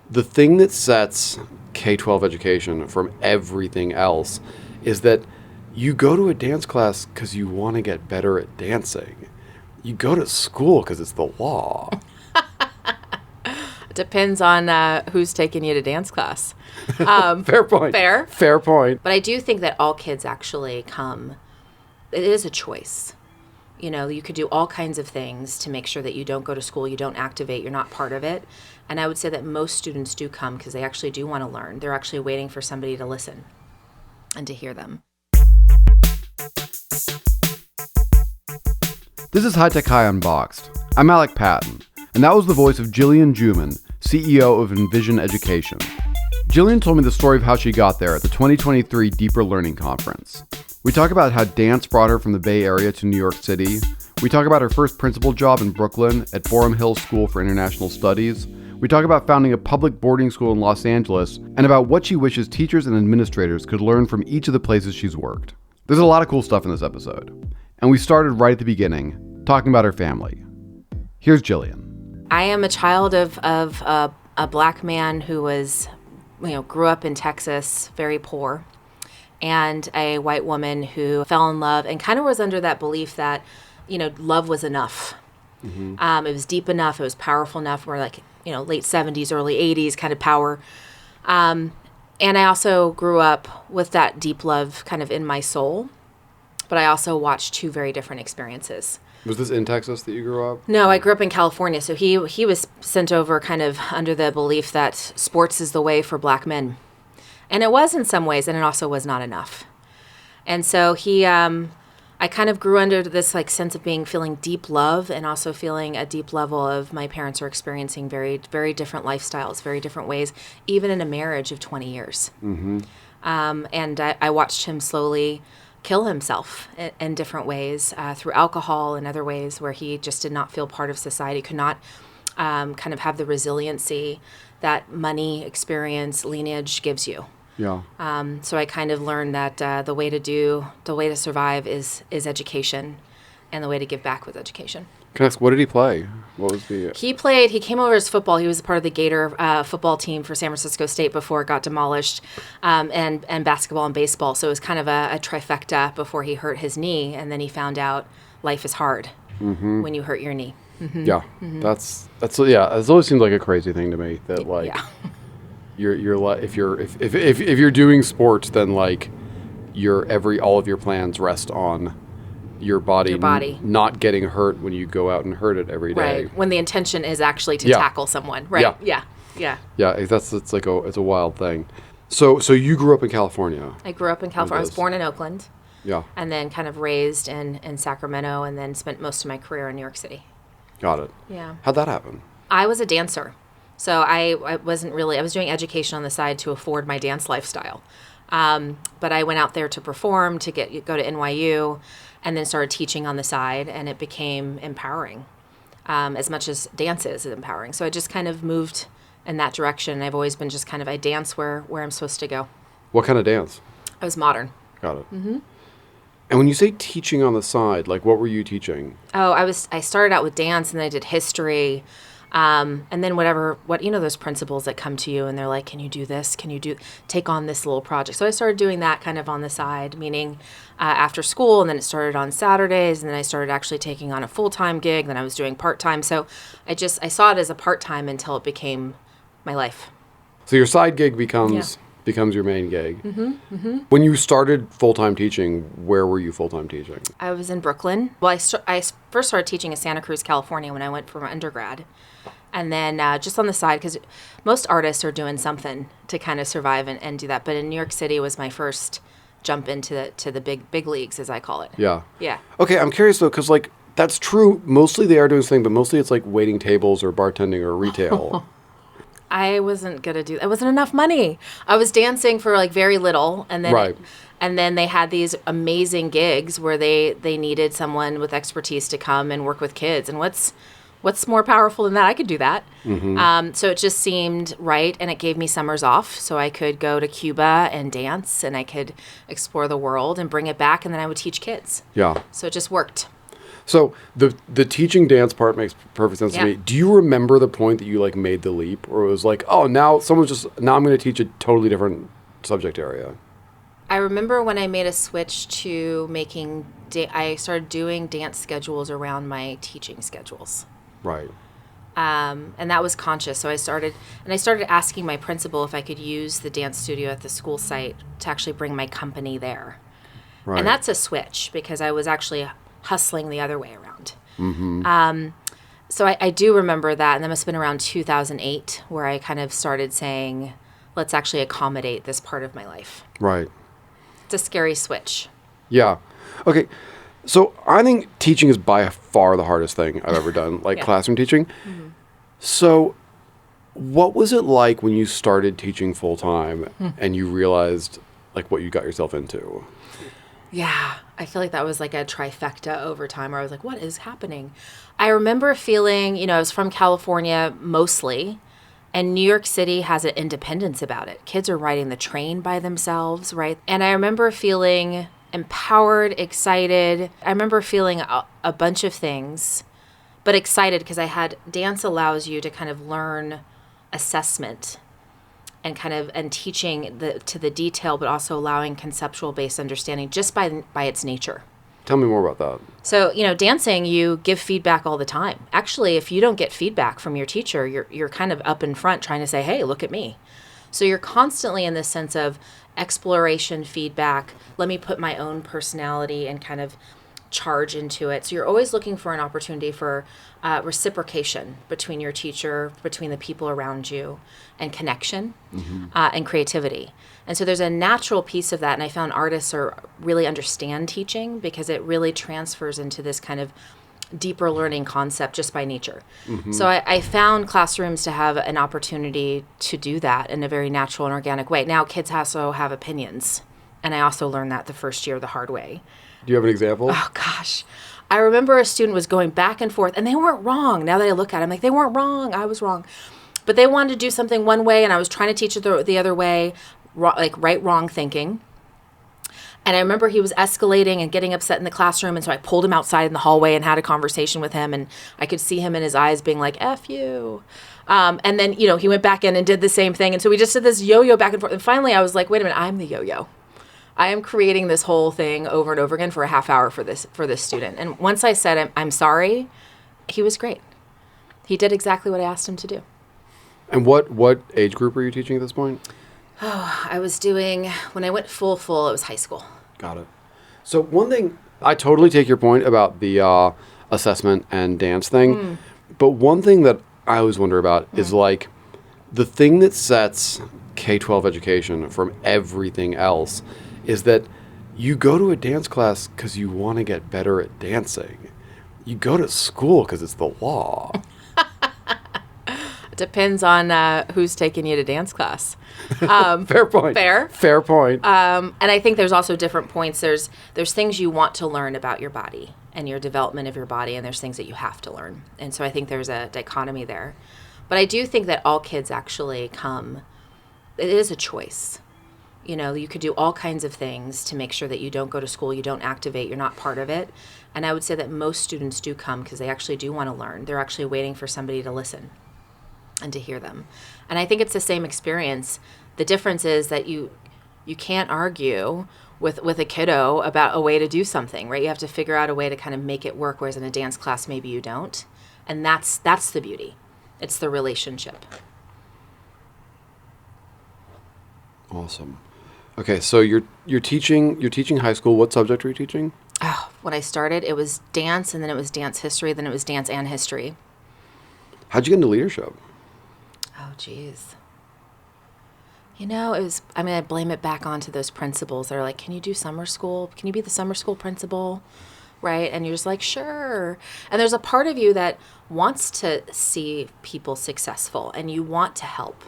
the thing that sets K-12 education from everything else is that you go to a dance class because you want to get better at dancing. You go to school because it's the law. It depends on who's taking you to dance class. Fair point. Fair point. But I do think that all kids actually come. It is a choice. You know, you could do all kinds of things to make sure that you don't go to school, you don't activate, you're not part of it. And I would say that most students do come because they actually do want to learn. They're actually waiting for somebody to listen and to hear them. This is High Tech High Unboxed. I'm Alec Patton, and that was the voice of Jillian Juman, CEO of Envision Education. Jillian told me the story of how she got there at the 2023 Deeper Learning Conference. We talk about how dance brought her from the Bay Area to New York City. We talk about her first principal job in Brooklyn at Boerum Hill School for International Studies. We talk about founding a public boarding school in Los Angeles and about what she wishes teachers and administrators could learn from each of the places she's worked. There's a lot of cool stuff in this episode. And we started right at the beginning, talking about her family. Here's Jillian. I am a child of a black man who was, grew up in Texas, very poor, and a white woman who fell in love and kind of was under that belief that, love was enough. Mm-hmm. It was deep enough. It was powerful enough. We're like, late 70s, early 80s kind of power. And I also grew up with that deep love kind of in my soul. But I also watched two very different experiences. Was this in Texas that you grew up? No, I grew up in California. So he was sent over kind of under the belief that sports is the way for black men. And it was in some ways, and it also was not enough. And so I kind of grew under this sense of feeling deep love and also feeling a deep level of my parents are experiencing very, very different lifestyles, very different ways, even in a marriage of 20 years. Mm-hmm. And I watched him slowly kill himself in different ways through alcohol and other ways where he just did not feel part of society, could not kind of have the resiliency that money, experience, lineage gives you. Yeah. So I kind of learned that the way to survive is education, and the way to give back was education. Can I ask, what did he play? What was the... He came over as football. He was a part of the Gator football team for San Francisco State before it got demolished, and basketball and baseball. So it was kind of a trifecta before he hurt his knee, and then he found out life is hard when you hurt your knee. Mm-hmm. Yeah, mm-hmm. That's it always seems like a crazy thing to me that if you're doing sports, then all of your plans rest on your body not getting hurt when you go out and hurt it every day. Right. When the intention is actually to tackle someone. Right. Yeah. Yeah. It's a wild thing. So you grew up in California. I grew up in California. I was born in Oakland. Yeah. And then kind of raised in Sacramento, and then spent most of my career in New York City. Got it. Yeah. How'd that happen? I was a dancer. So I was doing education on the side to afford my dance lifestyle. But I went out there to perform, to go to NYU, and then started teaching on the side, and it became empowering, as much as dance is empowering. So I just kind of moved in that direction. I've always been just kind of, I dance where I'm supposed to go. What kind of dance? I was modern. Got it. Mm-hmm. And when you say teaching on the side, what were you teaching? Oh, I started out with dance, and then I did history. And then those principals that come to you and they're like, can you do this? Can you take on this little project? So I started doing that kind of on the side, meaning after school, and then it started on Saturdays, and then I started actually taking on a full-time gig. Then I was doing part-time. So I saw it as a part-time until it became my life. So your side gig becomes your main gig. Mm-hmm, mm-hmm. When you started full-time teaching, where were you full-time teaching? I was in Brooklyn. Well, I first started teaching in Santa Cruz, California when I went for my undergrad. And then just on the side, because most artists are doing something to kind of survive and do that. But in New York City was my first jump into the big leagues, as I call it. Yeah. Yeah. Okay, I'm curious, though, because, that's true. Mostly they are doing something, but mostly it's waiting tables or bartending or retail. I wasn't going to do that. It wasn't enough money. I was dancing for very little, and then right. And then they had these amazing gigs where they needed someone with expertise to come and work with kids. And what's more powerful than that? I could do that. Mm-hmm. So it just seemed right, and it gave me summers off, so I could go to Cuba and dance, and I could explore the world and bring it back, and then I would teach kids. Yeah. So it just worked. So the teaching dance part makes perfect sense to me. Do you remember the point that you like made the leap, or it was like, oh, now I'm going to teach a totally different subject area? I remember when I made a switch to I started doing dance schedules around my teaching schedules. Right. And that was conscious. So I started asking my principal if I could use the dance studio at the school site to actually bring my company there. Right. And that's a switch because I was actually hustling the other way around. Mm-hmm. So I do remember that, and that must have been around 2008 where I kind of started saying, let's actually accommodate this part of my life. Right. It's a scary switch. Yeah. Okay. So I think teaching is by far the hardest thing I've ever done, like classroom teaching. Mm-hmm. So what was it like when you started teaching full time and you realized like what you got yourself into? Yeah, I feel like that was like a trifecta over time where I was like, what is happening? I remember feeling, I was from California mostly, and New York City has an independence about it. Kids are riding the train by themselves, right? And I remember feeling empowered, excited. I remember feeling a bunch of things, but excited because dance allows you to kind of learn assessment and teaching to the detail, but also allowing conceptual based understanding just by its nature. Tell me more about that. So, dancing, you give feedback all the time. Actually, if you don't get feedback from your teacher, you're kind of up in front trying to say, hey, look at me. So you're constantly in this sense of exploration, feedback. Let me put my own personality and kind of charge into it. So you're always looking for an opportunity for reciprocation between your teacher, between the people around you, and connection and creativity. And so there's a natural piece of that. And I found artists really understand teaching because it really transfers into this kind of deeper learning concept just by nature. Mm-hmm. So I found classrooms to have an opportunity to do that in a very natural and organic way. Now kids also have opinions. And I also learned that the first year the hard way. Do you have an example? Oh, gosh. I remember a student was going back and forth, and they weren't wrong. Now that I look at it, I'm like, they weren't wrong. I was wrong. But they wanted to do something one way, and I was trying to teach it the other way, like right-wrong thinking. And I remember he was escalating and getting upset in the classroom, and so I pulled him outside in the hallway and had a conversation with him, and I could see him in his eyes being like, F you. And then, he went back in and did the same thing. And so we just did this yo-yo back and forth. And finally, I was like, wait a minute, I'm the yo-yo. I am creating this whole thing over and over again for a half hour for this student. And once I said, I'm sorry, he was great. He did exactly what I asked him to do. And what age group were you teaching at this point? Oh, I was doing, when I went full, it was high school. Got it. So one thing, I totally take your point about the assessment and dance thing. But one thing that I always wonder about is like the thing that sets K-12 education from everything else is that you go to a dance class because you want to get better at dancing. You go to school because it's the law. Depends on who's taking you to dance class. Fair point. Fair point. And I think there's also different points. There's things you want to learn about your body and your development of your body, and there's things that you have to learn. And so I think there's a dichotomy there. But I do think that all kids actually come. It is a choice. You could do all kinds of things to make sure that you don't go to school, you don't activate, you're not part of it. And I would say that most students do come because they actually do want to learn. They're actually waiting for somebody to listen and to hear them. And I think it's the same experience. The difference is that you can't argue with a kiddo about a way to do something, right? You have to figure out a way to kind of make it work, whereas in a dance class, maybe you don't. And that's the beauty. It's the relationship. Awesome. Okay, so you're teaching high school. What subject are you teaching? Oh, when I started, it was dance, and then it was dance history, then it was dance and history. How'd you get into leadership? Oh, geez. I blame it back onto those principals that are like, can you do summer school? Can you be the summer school principal? Right? And you're just like, sure. And there's a part of you that wants to see people successful, and you want to help.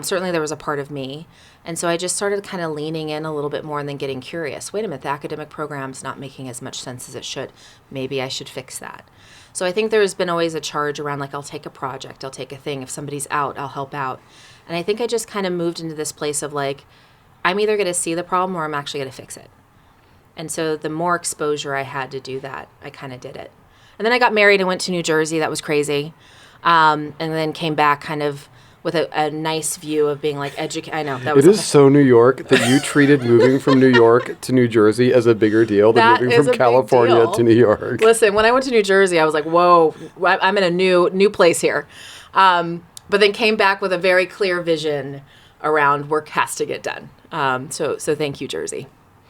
Certainly there was a part of me. And so I just started kind of leaning in a little bit more and then getting curious. Wait a minute, the academic program's not making as much sense as it should. Maybe I should fix that. So I think there's been always a charge around like, I'll take a project, I'll take a thing. If somebody's out, I'll help out. And I think I just kind of moved into this place of like, I'm either going to see the problem or I'm actually going to fix it. And so the more exposure I had to do that, I kind of did it. And then I got married and went to New Jersey. That was crazy. And then came back kind of with a nice view of being like I know that was. It is so New York that you treated moving from New York to New Jersey as a bigger deal than moving from California to New York. Listen, when I went to New Jersey, I was like, whoa, I'm in a new place here. But then came back with a very clear vision around work has to get done. So thank you, Jersey.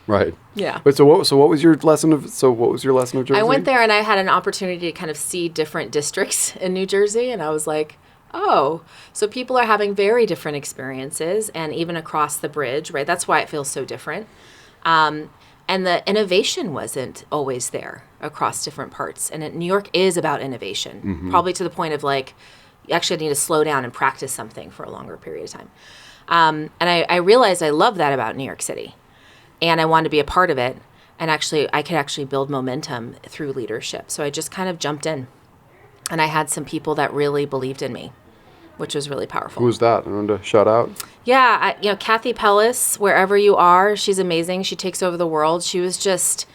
Right. Yeah. But what was your lesson of Jersey? I went there and I had an opportunity to kind of see different districts in New Jersey, and I was like, oh, so people are having very different experiences, and even across the bridge, right? That's why it feels so different. And the innovation wasn't always there across different parts. And New York is about innovation, probably to the point of like, you actually need to slow down and practice something for a longer period of time. And I realized I love that about New York City. And I wanted to be a part of it. And actually, I could actually build momentum through leadership. So I just kind of jumped in. And I had some people that really believed in me, which was really powerful. Who was that? I wanted to shout out. Yeah, Kathy Pellis, wherever you are, she's amazing. She takes over the world. She was just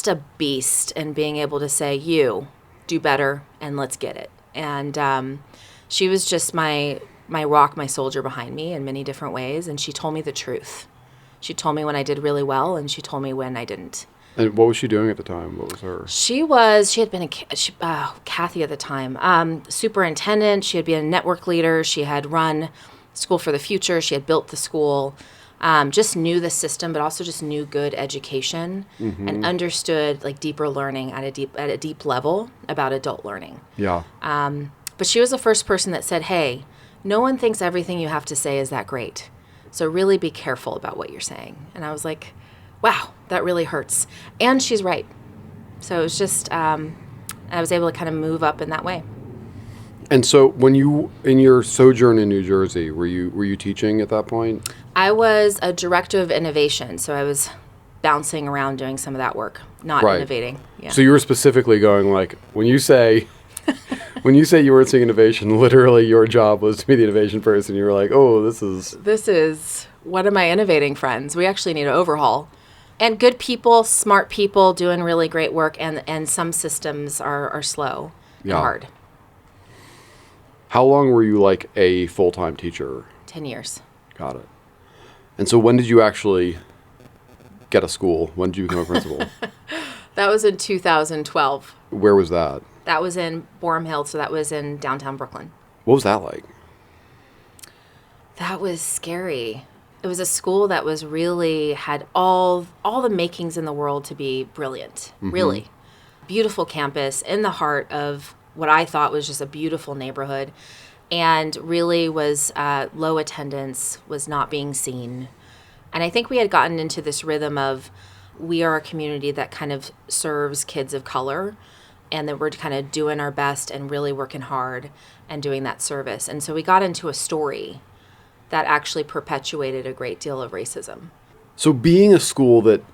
a beast in being able to say, you, do better, and let's get it. And she was just my rock, my soldier behind me in many different ways. And she told me the truth. She told me when I did really well, and she told me when I didn't. And what was she doing at the time? What was her? She had been Kathy at the time, superintendent. She had been a network leader. She had run School for the Future. She had built the school, just knew the system, but also just knew good education and understood like deeper learning at a deep level about adult learning. Yeah. But she was the first person that said, hey, no one thinks everything you have to say is that great. So really be careful about what you're saying. And I was like, wow, that really hurts. And she's right. So it was just, I was able to kind of move up in that way. And so when you, in your sojourn in New Jersey, were you teaching at that point? I was a director of innovation. So I was bouncing around doing some of that work, not innovating. Yeah. So you were specifically going like, when you say you weren't seeing innovation, literally your job was to be the innovation person. You were like, oh, this is one of my innovating friends. We actually need to overhaul. And good people, smart people doing really great work, and some systems are slow and hard. How long were you like a full-time teacher? 10 years. Got it. And so when did you actually get a school? When did you become a principal? That was in 2012. Where was that? That was in Boerum Hill, so that was in downtown Brooklyn. What was that like? That was scary. It was a school that was really had all the makings in the world to be brilliant, really. Beautiful campus in the heart of what I thought was just a beautiful neighborhood, and really was low attendance, was not being seen. And I think we had gotten into this rhythm of we are a community that kind of serves kids of color, and that we're kind of doing our best and really working hard and doing that service. And so we got into a story that actually perpetuated a great deal of racism. So being a school that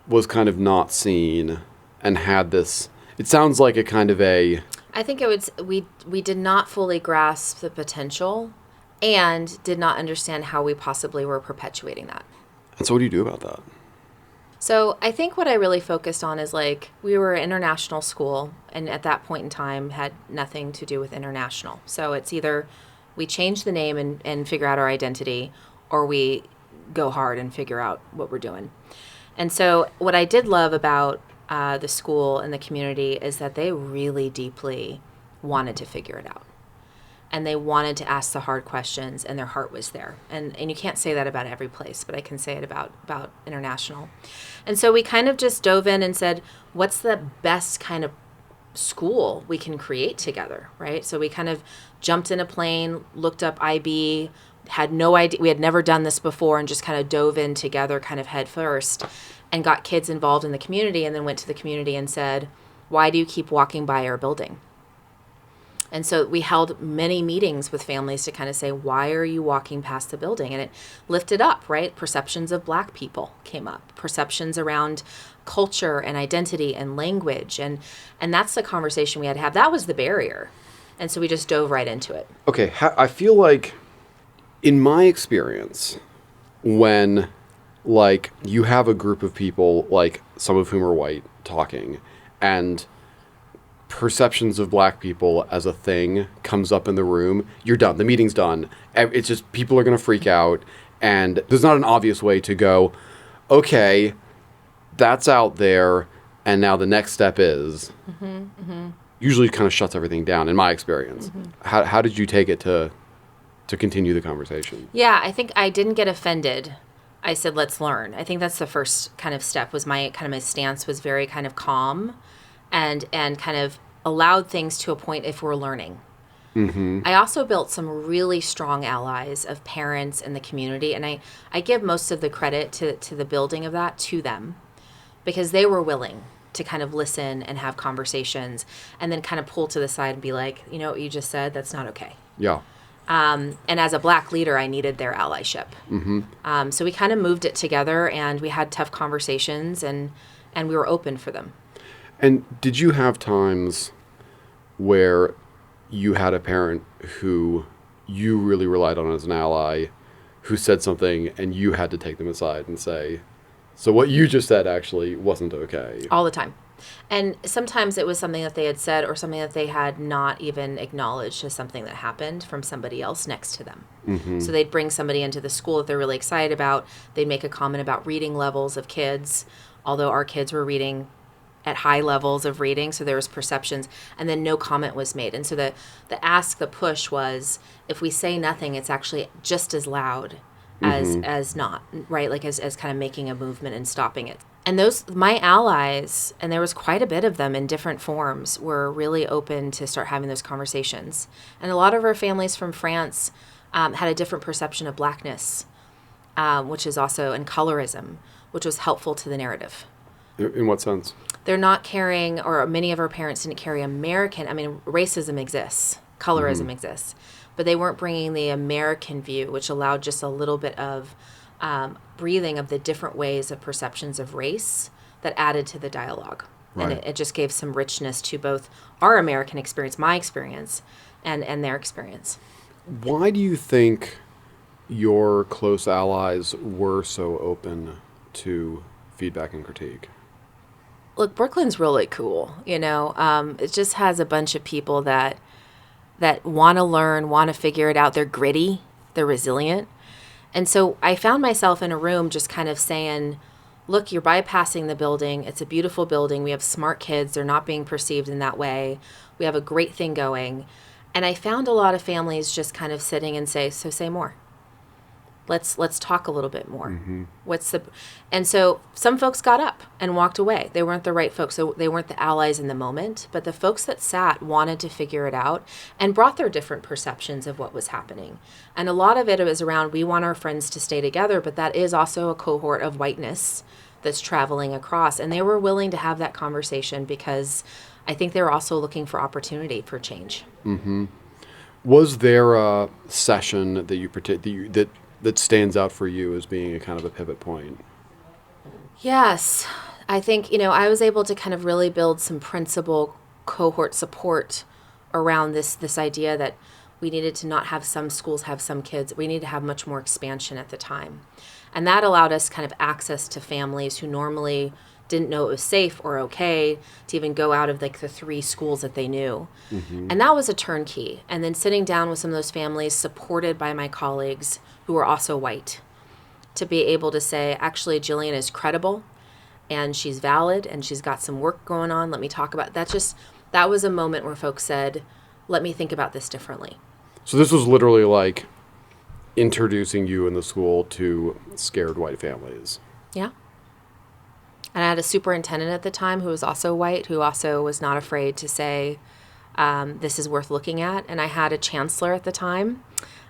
was kind of not seen and had this, it sounds like a kind of a... I think it was, we did not fully grasp the potential and did not understand how we possibly were perpetuating that. And so what do you do about that? So I think what I really focused on is like, we were an international school, and at that point in time had nothing to do with international. So it's either we change the name and figure out our identity, or we go hard and figure out what we're doing. And so what I did love about the school and the community is that they really deeply wanted to figure it out. And they wanted to ask the hard questions, and their heart was there. And you can't say that about every place, but I can say it about international. And so we kind of just dove in and said, what's the best kind of school we can create together, right? So we kind of jumped in a plane, looked up IB, had no idea, we had never done this before, and just kind of dove in together kind of head first and got kids involved in the community, and then went to the community and said, why do you keep walking by our building? And so we held many meetings with families to kind of say, why are you walking past the building? And it lifted up, right? Perceptions of Black people came up, perceptions around culture and identity and language. And that's the conversation we had to have. That was the barrier. And so we just dove right into it. Okay, I feel like in my experience, when like you have a group of people, like some of whom are white, talking, and perceptions of black people as a thing comes up in the room, you're done. The meeting's done. It's just people are going to freak out. And there's not an obvious way to go, okay, that's out there. And now the next step is usually kind of shuts everything down in my experience. How did you take it to continue the conversation? Yeah, I think I didn't get offended. I said, let's learn. I think that's the first kind of step was my stance was very kind of calm and kind of allowed things to a point if we're learning. I also built some really strong allies of parents in the community. And I give most of the credit to the building of that to them because they were willing to kind of listen and have conversations and then kind of pull to the side and be like, you know what you just said? That's not okay. Yeah. And as a black leader, I needed their allyship. So we kind of moved it together and we had tough conversations and we were open for them. And did you have times where you had a parent who you really relied on as an ally who said something and you had to take them aside and say, so what you just said actually wasn't okay? All the time. And sometimes it was something that they had said or something that they had not even acknowledged as something that happened from somebody else next to them. So they'd bring somebody into the school that they're really excited about. They'd make a comment about reading levels of kids, although our kids were reading at high levels of reading, so there was perceptions, and then no comment was made. And so the push was, if we say nothing, it's actually just as loud as not, right? Like as kind of making a movement and stopping it. And my allies, and there was quite a bit of them in different forms, were really open to start having those conversations. And a lot of our families from France had a different perception of blackness, which is also, and colorism, which was helpful to the narrative. In what sense? They're not carrying, or many of our parents didn't carry racism exists, colorism exists, but they weren't bringing the American view, which allowed just a little bit of breathing of the different ways of perceptions of race that added to the dialogue. Right. And it just gave some richness to both our American experience, my experience, and their experience. Why do you think your close allies were so open to feedback and critique? Look, Brooklyn's really cool, It just has a bunch of people that want to learn, want to figure it out. They're gritty. They're resilient. And so I found myself in a room just kind of saying, look, you're bypassing the building. It's a beautiful building. We have smart kids. They're not being perceived in that way. We have a great thing going. And I found a lot of families just kind of sitting and say more. Let's talk a little bit more. And so some folks got up and walked away. They weren't the right folks. So they weren't the allies in the moment, but the folks that sat wanted to figure it out and brought their different perceptions of what was happening. And a lot of it was around, we want our friends to stay together, but that is also a cohort of whiteness that's traveling across. And they were willing to have that conversation because I think they were also looking for opportunity for change. Was there a session that stands out for you as being a kind of a pivot point? Yes. I think, I was able to kind of really build some principal cohort support around this idea that we needed to not have some schools have some kids. We needed to have much more expansion at the time. And that allowed us kind of access to families who normally didn't know it was safe or okay to even go out of like the 3 schools that they knew. And that was a turnkey. And then sitting down with some of those families supported by my colleagues who were also white to be able to say, actually, Jillian is credible and she's valid and she's got some work going on. Let me talk about that. That was a moment where folks said, let me think about this differently. So this was literally like introducing you in the school to scared white families. Yeah. And I had a superintendent at the time who was also white, who also was not afraid to say, this is worth looking at. And I had a chancellor at the time,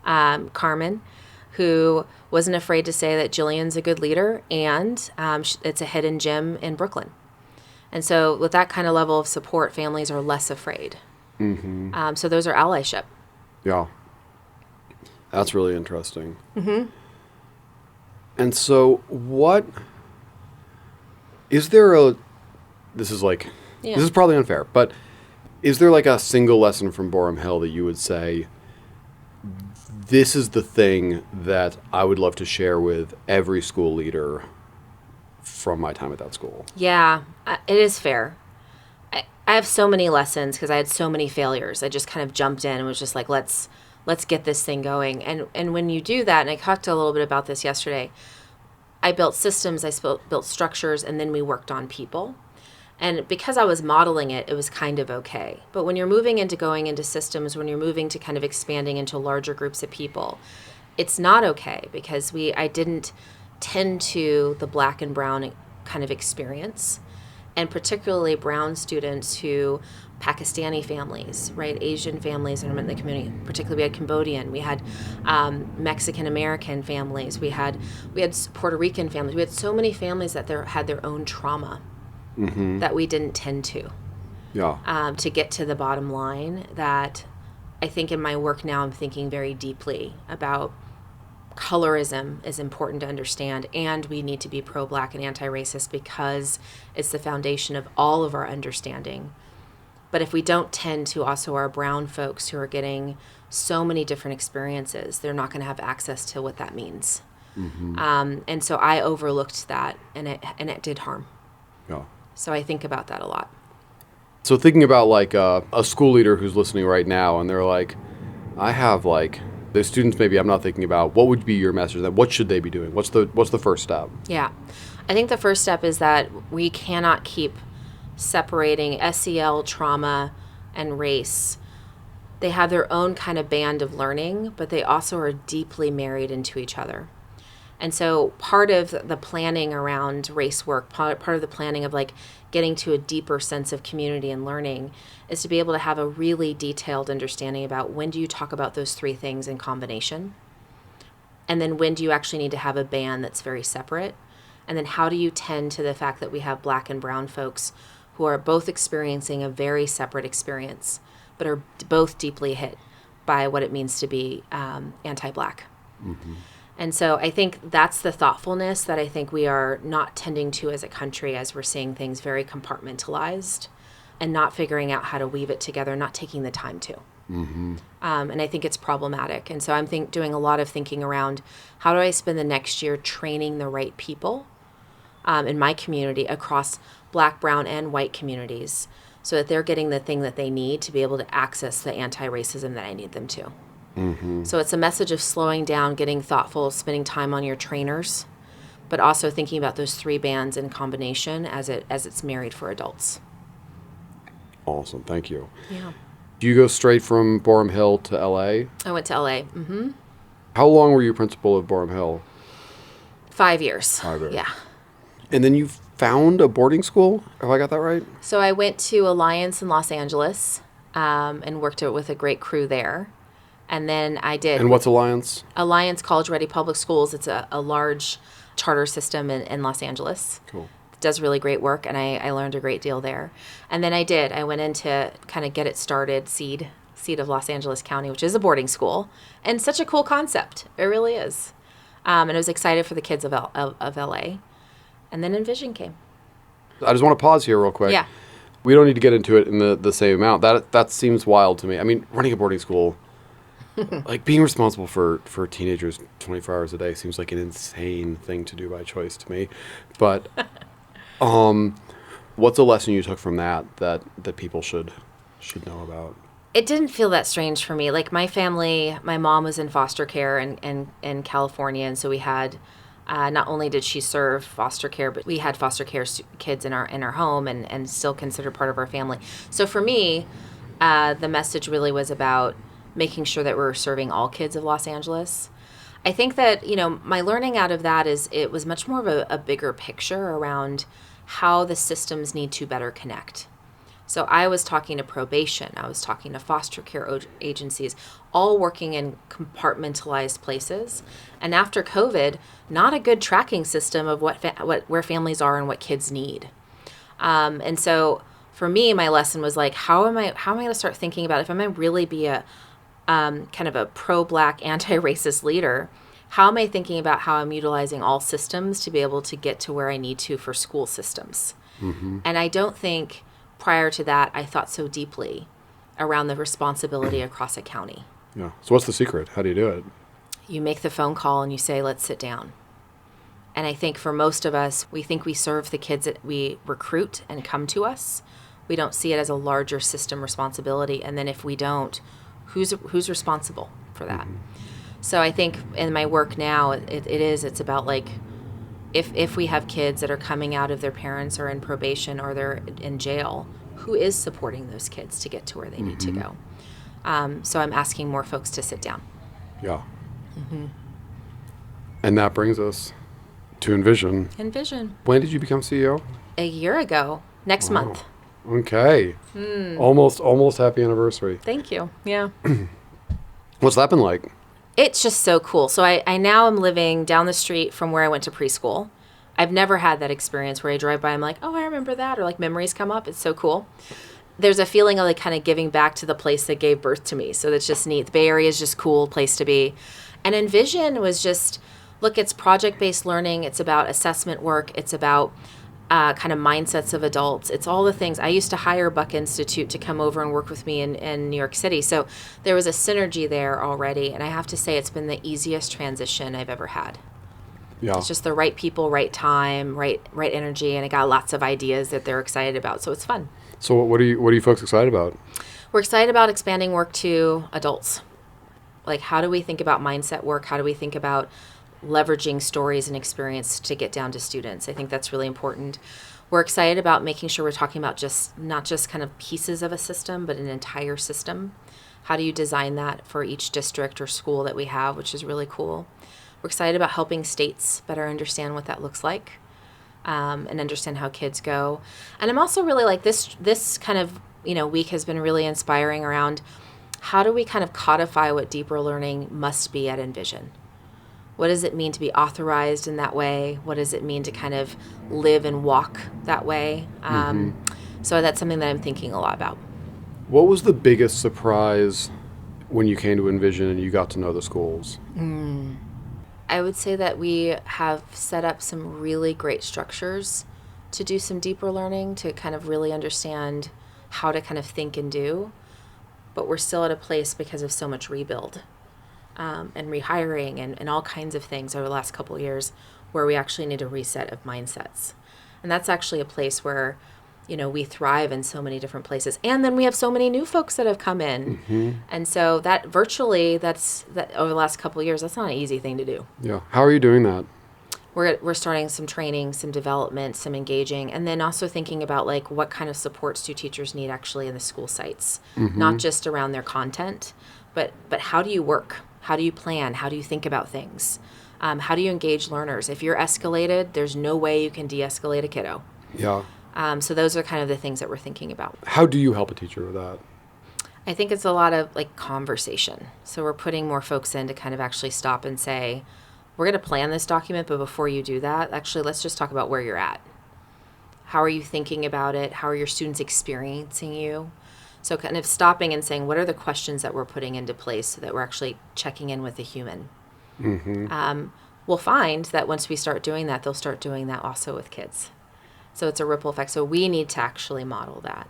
Carmen, who wasn't afraid to say that Jillian's a good leader and it's a hidden gem in Brooklyn. And so with that kind of level of support, families are less afraid. So those are allyship. Yeah. That's really interesting. And so this is probably unfair, but is there like a single lesson from Boerum Hill that you would say, this is the thing that I would love to share with every school leader from my time at that school? Yeah, it is fair. I have so many lessons because I had so many failures. I just kind of jumped in and was just like, let's get this thing going. And when you do that, and I talked a little bit about this yesterday, I built systems, I built structures, and then we worked on people. And because I was modeling it, it was kind of okay. But when you're moving into going into systems, when you're moving to kind of expanding into larger groups of people, it's not okay because I didn't tend to the black and brown kind of experience, and particularly brown students who Pakistani families, right? Asian families in the community. Particularly, we had Cambodian, we had Mexican American families, we had Puerto Rican families. We had so many families that had their own trauma that we didn't tend to. Yeah. To get to the bottom line, that I think in my work now, I'm thinking very deeply about colorism is important to understand, and we need to be pro-black and anti-racist because it's the foundation of all of our understanding. But if we don't tend to also our brown folks who are getting so many different experiences, they're not going to have access to what that means. And so I overlooked that, and it did harm. Yeah. So I think about that a lot. So thinking about like a school leader who's listening right now, and they're like, I have like the students maybe I'm not thinking about, what would be your message? That what should they be doing? What's the first step? Yeah. I think the first step is that we cannot keep separating SEL, trauma, and race. They have their own kind of band of learning, but they also are deeply married into each other. And so part of the planning around race work, part of the planning of like getting to a deeper sense of community and learning is to be able to have a really detailed understanding about when do you talk about those three things in combination? And then when do you actually need to have a band that's very separate? And then how do you tend to the fact that we have black and brown folks who are both experiencing a very separate experience, but are both deeply hit by what it means to be anti-black? And so I think that's the thoughtfulness that I think we are not tending to as a country, as we're seeing things very compartmentalized and not figuring out how to weave it together, not taking the time to. And I think it's problematic. And so I'm doing a lot of thinking around how do I spend the next year training the right people in my community across black, brown, and white communities so that they're getting the thing that they need to be able to access the anti-racism that I need them to. So it's a message of slowing down, getting thoughtful, spending time on your trainers, but also thinking about those three bands in combination as it's married for adults. Awesome. Thank you. Yeah. Do you go straight from Boerum Hill to LA? I went to LA. How long were you principal of Boerum Hill? 5 years. 5 years. Yeah. And then you found a boarding school? Have I got that right? So I went to Alliance in Los Angeles and worked with a great crew there. And then I did. And what's Alliance? Alliance College Ready Public Schools. It's a large charter system in Los Angeles. Cool. It does really great work, and I learned a great deal there. And then I went in to kind of get it started, seed of Los Angeles County, which is a boarding school, and such a cool concept. It really is. And I was excited for the kids of LA. And then Envision came. I just want to pause here real quick. Yeah. We don't need to get into it in the same amount. That seems wild to me. I mean, running a boarding school, like being responsible for teenagers 24 hours a day seems like an insane thing to do by choice to me. But what's a lesson you took from that people should know about? It didn't feel that strange for me. Like my family, my mom was in foster care in California, and so we had not only did she serve foster care, but we had foster care kids in our home and still considered part of our family. So for me, the message really was about making sure that we're serving all kids of Los Angeles. I think that, my learning out of that is it was much more of a bigger picture around how the systems need to better connect. So I was talking to probation, I was talking to foster care agencies, all working in compartmentalized places. And after COVID, not a good tracking system of where families are and what kids need. And so for me, my lesson was like, how am I going to start thinking about if I'm going to really be a kind of a pro-black, anti-racist leader, how am I thinking about how I'm utilizing all systems to be able to get to where I need to for school systems? And I don't think prior to that I thought so deeply around the responsibility across a county. Yeah. So what's the secret? How do you do it? You make the phone call and you say, let's sit down. And I think for most of us, we think we serve the kids that we recruit and come to us We don't see it as a larger system responsibility. And then if we don't, who's responsible for that? So I think in my work now, it's about like, if we have kids that are coming out of their parents or in probation or they're in jail, who is supporting those kids to get to where they need to go? So I'm asking more folks to sit down. Yeah. And that brings us to Envision. Envision. When did you become CEO? A year ago, next month. Okay. Almost happy anniversary. Thank you. Yeah. What's that been like? It's just so cool. So I now am living down the street from where I went to preschool. I've never had that experience where I drive by, I'm like, oh, I remember that, or like memories come up. It's so cool. There's a feeling of like kind of giving back to the place that gave birth to me. So that's just neat. The Bay Area is just a cool place to be. And Envision was just, look, it's project-based learning. It's about assessment work. It's about kind of mindsets of adults. It's all the things. I used to hire Buck Institute to come over and work with me in New York City. So there was a synergy there already. And I have to say it's been the easiest transition I've ever had. Yeah. It's just the right people, right time, right energy. And I got lots of ideas that they're excited about. So it's fun. So what are you folks excited about? We're excited about expanding work to adults. Like, how do we think about mindset work? How do we think about leveraging stories and experience to get down to students? I think that's really important. We're excited about making sure we're talking about not just kind of pieces of a system, but an entire system. How do you design that for each district or school that we have, which is really cool. We're excited about helping states better understand what that looks like, and understand how kids go. And I'm also really like this kind of, week has been really inspiring around how do we kind of codify what deeper learning must be at Envision? What does it mean to be authorized in that way? What does it mean to kind of live and walk that way? So that's something that I'm thinking a lot about. What was the biggest surprise when you came to Envision and you got to know the schools? I would say that we have set up some really great structures to do some deeper learning, to kind of really understand how to kind of think and do. But we're still at a place because of so much rebuild. And rehiring and all kinds of things over the last couple of years where we actually need a reset of mindsets. And that's actually a place where, we thrive in so many different places. And then we have so many new folks that have come in. And so that virtually, that over the last couple of years, that's not an easy thing to do. Yeah. How are you doing that? We're starting some training, some development, some engaging, and then also thinking about like what kind of supports do teachers need actually in the school sites, not just around their content, but how do you work? How do you plan? How do you think about things? How do you engage learners? If you're escalated, there's no way you can de-escalate a kiddo. Yeah. So those are kind of the things that we're thinking about. How do you help a teacher with that? I think it's a lot of like conversation. So we're putting more folks in to kind of actually stop and say, we're going to plan this document, but before you do that, actually, let's just talk about where you're at. How are you thinking about it? How are your students experiencing you? So kind of stopping and saying, what are the questions that we're putting into place so that we're actually checking in with the human? We'll find that once we start doing that, they'll start doing that also with kids. So it's a ripple effect. So we need to actually model that.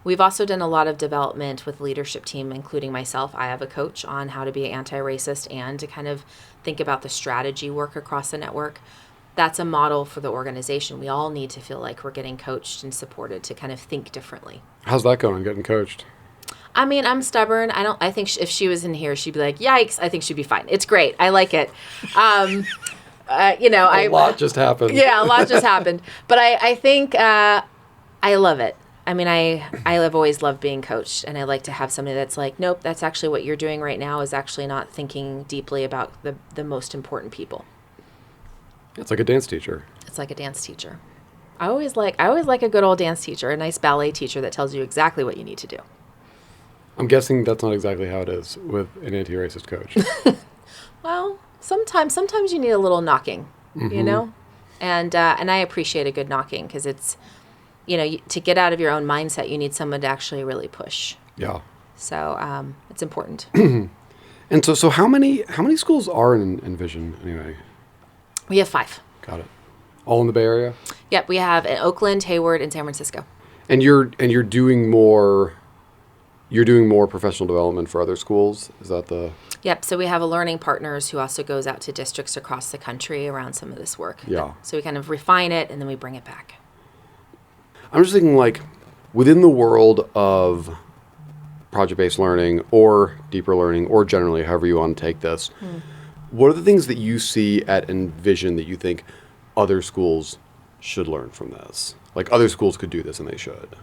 We've also done a lot of development with leadership team, including myself. I have a coach on how to be anti-racist and to kind of think about the strategy work across the network. That's a model for the organization. We all need to feel like we're getting coached and supported to kind of think differently. How's that going, getting coached? I mean, I'm stubborn. I think if she was in here, she'd be like, yikes. I think she'd be fine. It's great. I like it. A lot just happened. Yeah, a lot just happened. But I think I love it. I mean, I have always loved being coached, and I like to have somebody that's like, nope, that's actually what you're doing right now is actually not thinking deeply about the most important people. It's like a dance teacher. It's like a dance teacher. I always like a good old dance teacher, a nice ballet teacher that tells you exactly what you need to do. I'm guessing that's not exactly how it is with an anti-racist coach. Well, sometimes you need a little knocking, and I appreciate a good knocking because it's, to get out of your own mindset, you need someone to actually really push. Yeah. So it's important. And so how many schools are in Envision anyway? We have 5. Got it. All in the Bay Area? Yep, we have in Oakland, Hayward, and San Francisco. And you're doing more professional development for other schools? Is that the... Yep, so we have a learning partners who also goes out to districts across the country around some of this work. Yeah. So we kind of refine it and then we bring it back. I'm just thinking, like, within the world of project-based learning or deeper learning, or generally however you want to take this, what are the things that you see at Envision that you think other schools should learn from this? Like other schools could do this and they should.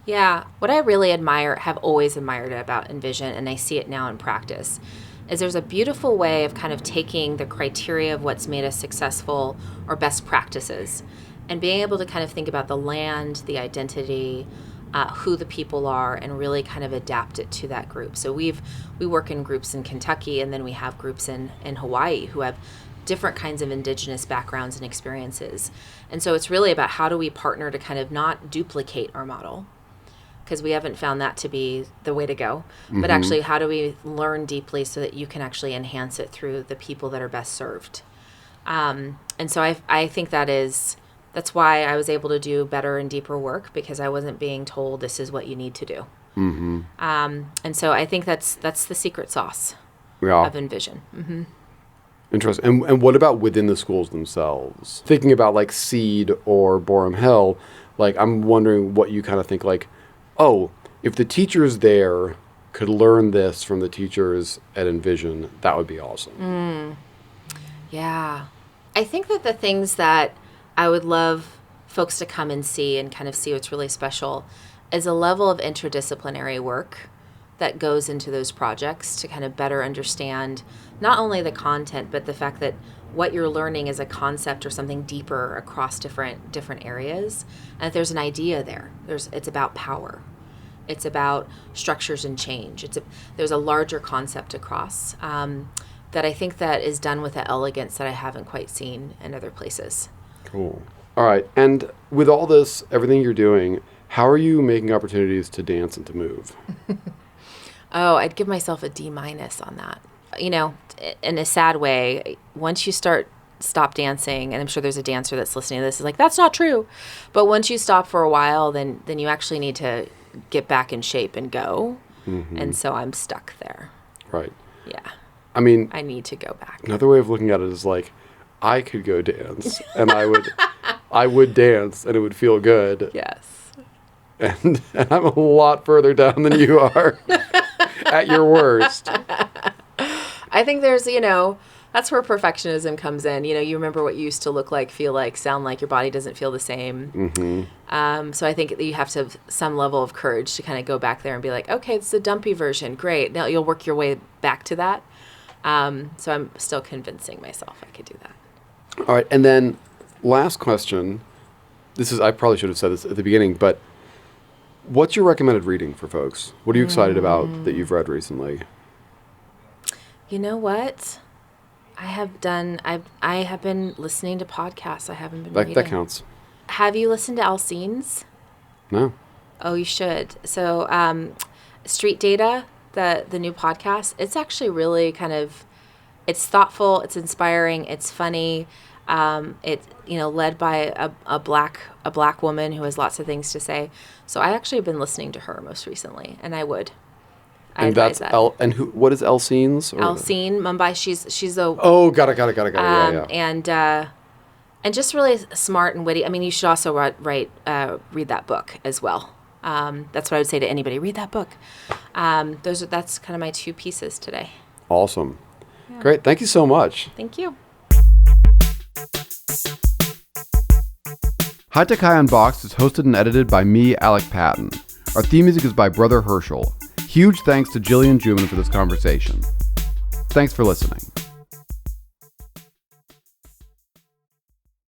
Yeah, what I really have always admired about Envision, and I see it now in practice, is there's a beautiful way of kind of taking the criteria of what's made us successful or best practices and being able to kind of think about the land, the identity, who the people are, and really kind of adapt it to that group. So we work in groups in Kentucky, and then we have groups in Hawaii who have different kinds of indigenous backgrounds and experiences. And so it's really about how do we partner to kind of not duplicate our model, because we haven't found that to be the way to go, but actually how do we learn deeply so that you can actually enhance it through the people that are best served. And so I think that's why I was able to do better and deeper work, because I wasn't being told this is what you need to do. And so I think that's the secret sauce of Envision. Interesting. And what about within the schools themselves? Thinking about like Seed or Borum Hill, like I'm wondering what you kind of think like, oh, if the teachers there could learn this from the teachers at Envision, that would be awesome. Yeah. I think that the things that I would love folks to come and see and kind of see what's really special is a level of interdisciplinary work that goes into those projects to kind of better understand not only the content, but the fact that what you're learning is a concept or something deeper across different areas. And if there's an idea there, it's about power. It's about structures and change. There's a larger concept across that I think that is done with an elegance that I haven't quite seen in other places. Cool. All right. And with all this, everything you're doing, how are you making opportunities to dance and to move? Oh, I'd give myself a D- on that. You know, in a sad way, once you stop dancing, and I'm sure there's a dancer that's listening to this is like, that's not true. But once you stop for a while, then you actually need to get back in shape and go. And so I'm stuck there. Right. Yeah. I mean, I need to go back. Another way of looking at it is like, I could go dance and I would dance and it would feel good. Yes. And I'm a lot further down than you are at your worst. I think there's, that's where perfectionism comes in. You remember what you used to look like, feel like, sound like, your body doesn't feel the same. So I think that you have to have some level of courage to kind of go back there and be like, okay, it's the dumpy version. Great. Now you'll work your way back to that. So I'm still convincing myself I could do that. All right. And then last question. I probably should have said this at the beginning, but what's your recommended reading for folks? What are you excited about that you've read recently? You know what? I have been listening to podcasts. I haven't been reading. That counts. Have you listened to Alcine's? No. Oh, you should. So, Street Data, the new podcast, it's actually really it's thoughtful, it's inspiring, it's funny. It's led by a black woman who has lots of things to say. So I actually have been listening to her most recently, and I advise that. What is Alcine's? Alcine Mumbai. She's a got it. Yeah. And just really smart and witty. I mean, you should also read that book as well. That's what I would say to anybody. Read that book. That's kind of my two pieces today. Awesome. Yeah. Great. Thank you so much. Thank you. High Tech High Unboxed is hosted and edited by me, Alec Patton. Our theme music is by Brother Herschel. Huge thanks to Jillian Juman for this conversation. Thanks for listening.